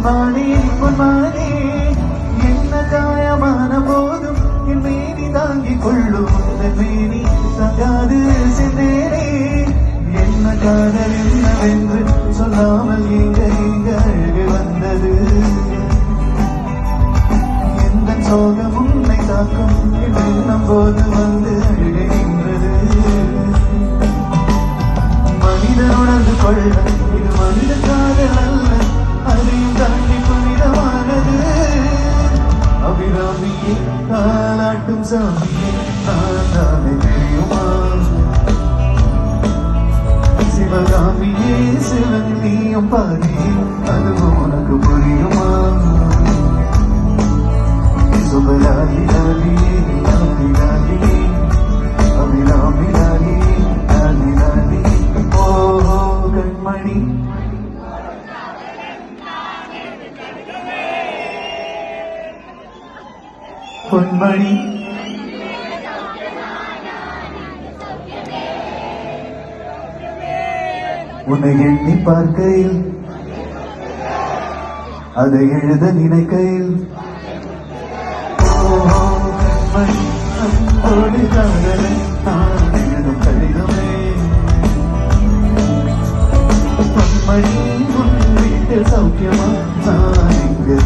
பொன்மானே பொன்மானே என்ன காயமான போதும் என் மேனி தாங்கிக் கொள்ளும் மேனி தங்காது சென்றேனே என்ன காதல் என்னவென்று சொல்லாமல் எங்க அழகு வந்தது எந்த சோகம் உன்னை தாக்கும் எண்ணம் போது வந்து அழுகின்றது மனிதன் உணர்ந்து கொள்ள இது மனித காதல் அல்ல அதையும் தாண்டி புனிதமானது அபிராமியே தாலாட்டும் சாமியே நான் தானே தெரியுமா சிவகாமியே சிவன் நீயும் பாதியே அதுவும் உனக்கு புரியுமா சுபலாலி லாலியே லாலி லாலியே அபிராமி லாலியே லாலி லாலியே ஓ கண்மணி பொன்மணி உன்னை எண்ணி பார்க்கையில் அதை எழுத நினைக்கையில் அன்போடு காதலை நான் எழுதும் கடிதமே பொன்மணி உன் வீட்டில் சௌக்கியமா நான் இங்கு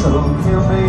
சௌக்கியமே